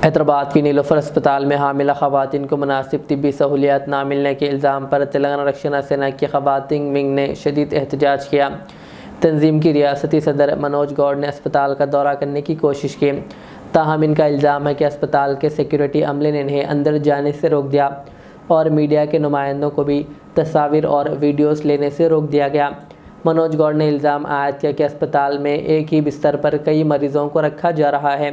हैदराबाद की नीलोफर अस्पताल में हामिला खवातीन को मुनासिब तिब्बी सहूलियात ना मिलने के इल्ज़ाम पर तेलंगाना रक्षण सेना की खवातीन विंग ने शदीद एहतजाज किया। तंजीम की रियासती सदर मनोज गौड़ ने अस्पताल का दौरा करने की कोशिश की, ताहम इनका इल्ज़ाम है कि अस्पताल के सिक्योरिटी अमले ने इन्हें अंदर जाने से रोक दिया और मीडिया के नुमाइंदों को भी तस्वीर और वीडियोस लेने से रोक दिया गया। मनोज गौड़ ने इल्ज़ाम आयद किया कि अस्पताल में एक ही बिस्तर पर कई मरीज़ों को रखा जा रहा है,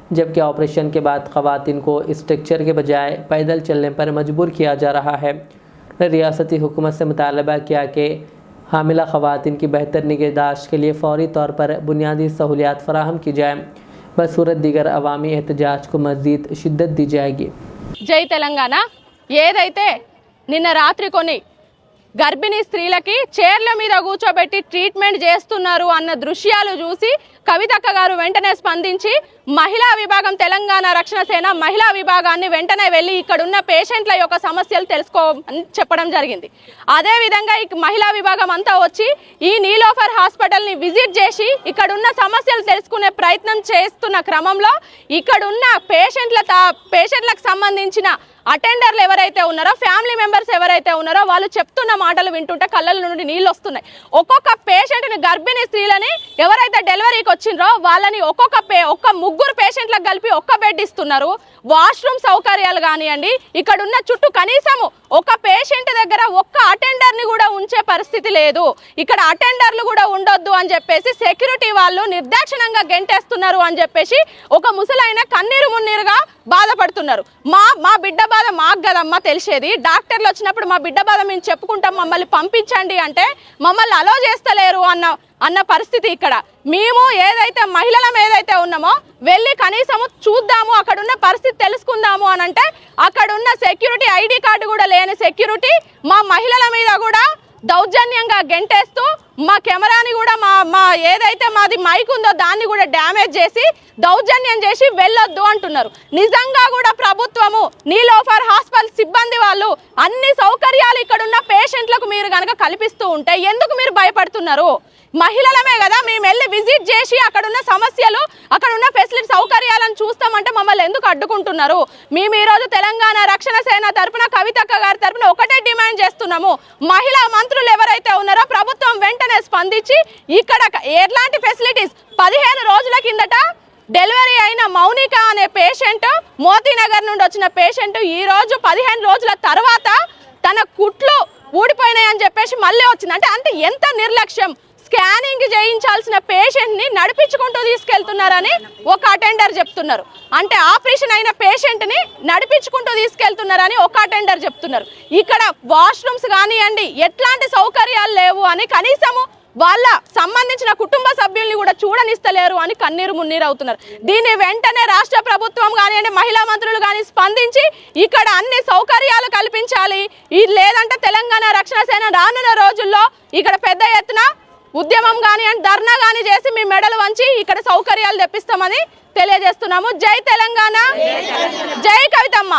जबकि ऑपरेशन के बाद ख़वातीन को स्ट्रक्चर के बजाय पैदल चलने पर मजबूर किया जा रहा है। रियासती हुकूमत से मुतालबा किया कि हामिला ख़वातीन की बेहतर निगहदाश्त के लिए फ़ौरी तौर पर बुनियादी सहूलियात फराहम की जाए, बसूरत दीगर अवामी एहतजाज को मज़ीद शिद्दत दी जाएगी। జై తెలంగాణ ఏదైతే నిన్న రాత్రి కొన్ని గర్భిణీ స్త్రీలకి చైర్ల మీద కూర్చోబెట్టి ట్రీట్మెంట్ చేస్తున్నారు అన్న దృశ్యాలు చూసి కవితక్క గారు వెంటనే స్పందించి మహిళా విభాగం తెలంగాణ రక్షణ సేన మహిళా విభాగాన్ని వెంటనే వెళ్ళి ఇక్కడ ఉన్న పేషెంట్ల యొక్క సమస్యలు తెలుసుకోమని చెప్పడం జరిగింది। అదే విధంగా ఈ మహిళా విభాగం అంతా వచ్చి ఈ నీలోఫర్ హాస్పిటల్ ని విజిట్ చేసి ఇక్కడ ఉన్న సమస్యలు తెలుసుకునే ప్రయత్నం చేస్తున్న క్రమంలో ఇక్కడ ఉన్న పేషెంట్లకు సంబంధించిన అటెండర్లు ఎవరైతే ఉన్నారో ఫ్యామిలీ మెంబర్స్ ఎవరైతే ఉన్నారో వాళ్ళు చెప్తున్న మాటలు వింటుంటే కళ్ళల నుండి నీళ్ళు వస్తున్నాయి। ఒక్కొక్క పేషెంట్ని గర్భిణీ స్త్రీలని ఎవరైతే డెలివరీకి వచ్చిండ్రో వాళ్ళని ఒక్క ముగ్గురు పేషెంట్లకు కలిపి ఒక్క బెడ్ ఇస్తున్నారు। వాష్రూమ్ సౌకర్యాలు కానివ్వండి, ఇక్కడ ఉన్న చుట్టూ కనీసము ఒక పేషెంట్ దగ్గర ఒక్క అటెండర్ని కూడా ఉంచే పరిస్థితి లేదు। ఇక్కడ అటెండర్లు కూడా ఉండొద్దు అని చెప్పేసి సెక్యూరిటీ వాళ్ళు నిర్దాక్షిణంగా గెంటేస్తున్నారు అని చెప్పేసి ఒక ముసలైన కన్నీరు మున్నీరుగా బాధపడుతున్నారు। మా బిడ్డ బాధ మాకు కదమ్మా తెలిసేది, డాక్టర్లు వచ్చినప్పుడు మా బిడ్డ బాధ మేము చెప్పుకుంటాం, మమ్మల్ని పంపించండి అంటే మమ్మల్ని అలో చేస్తలేరు అన్న పరిస్థితి ఇక్కడ। మేము ఏదైతే మహిళలం ఏదైతే ఉన్నామో వెళ్ళి కనీసము చూద్దాము, అక్కడ ఉన్న పరిస్థితి తెలుసుకుందాము అని అంటే అక్కడ ఉన్న సెక్యూరిటీ ఐడి కార్డు కూడా లేని సెక్యూరిటీ మా మహిళల మీద కూడా దౌర్జన్యంగా గెంటేస్తూ మా కెమెరాని కూడా మా ఏదైతే మాది మైక్ ఉందో దాన్ని కూడా డ్యామేజ్ చేసి దౌర్జన్యం చేసి వెళ్ళొద్దు అంటున్నారు। నిజంగా కూడా ప్రభుత్వము నీలోఫర్ హాస్పిటల్ సిబ్బంది వాళ్ళు అన్ని సౌకర్యాలు ఇక్కడ ఉన్న పేషెంట్లకు మీరు కనుక కల్పిస్తూ ఉంటే ఎందుకు మీరు భయపడుతున్నారు? మహిళలమే కదా, మేము వెళ్ళి విజిట్ చేసి అక్కడ ఉన్న సమస్యలు అక్కడ ఉన్న ఫెసిలిటీ సౌకర్యాలను చూస్తామంటే మమ్మల్ని ఎందుకు అడ్డుకుంటున్నారు? మేము ఈరోజు తెలంగాణ రక్షణ సేన తరపున కవితక్క గారి తరపున ఒకటే డిమాండ్ చేస్తున్నాము, మహిళా మంత్రులు ఎవరైతే ఉన్నారో ప్రభుత్వం వెంటనే స్పందించి ఇక్కడ ఎలాంటి ఫెసిలిటీస్ 15 రోజుల కిందట డెలివరీ అయిన మౌనిక అనే పేషెంట్ మోతీనగర్ నుండి వచ్చిన పేషెంట్ ఈ రోజు 15 రోజుల తర్వాత తన కుట్లు ఊడిపోయినాయి అని చెప్పేసి మళ్ళీ వచ్చింది। అంటే ఎంత నిర్లక్ష్యం! స్కానింగ్ చేయించాల్సిన పేషెంట్ని నడిపించుకుంటూ తీసుకెళ్తున్నారని ఒక అటెండర్ చెప్తున్నారు। అంటే ఆపరేషన్ అయిన పేషెంట్ని నడిపించుకుంటూ తీసుకెళ్తున్నారని ఒక అటెండర్ చెప్తున్నారు। ఇక్కడ వాష్రూమ్స్ కానివ్వండి ఎట్లాంటి సౌకర్యాలు లేవు అని కనీసము వాళ్ళ సంబంధించిన కుటుంబ సభ్యుల్ని కూడా చూడనిస్తలేరు అని కన్నీరు మున్నీరు అవుతున్నారు। దీన్ని వెంటనే రాష్ట్ర ప్రభుత్వం కానివ్వండి మహిళా మంత్రులు కానీ స్పందించి ఇక్కడ అన్ని సౌకర్యాలు కల్పించాలి, లేదంటే తెలంగాణ రక్షణ సేన రానున్న రోజుల్లో ఇక్కడ పెద్ద ఎత్తున ఉద్యమం కానివ్వండి ధర్నా కానీ చేసి మీ మెడలు వంచి ఇక్కడ సౌకర్యాలు తెప్పిస్తామని తెలియజేస్తున్నాము। జై తెలంగాణ, జై కవితమ్మ।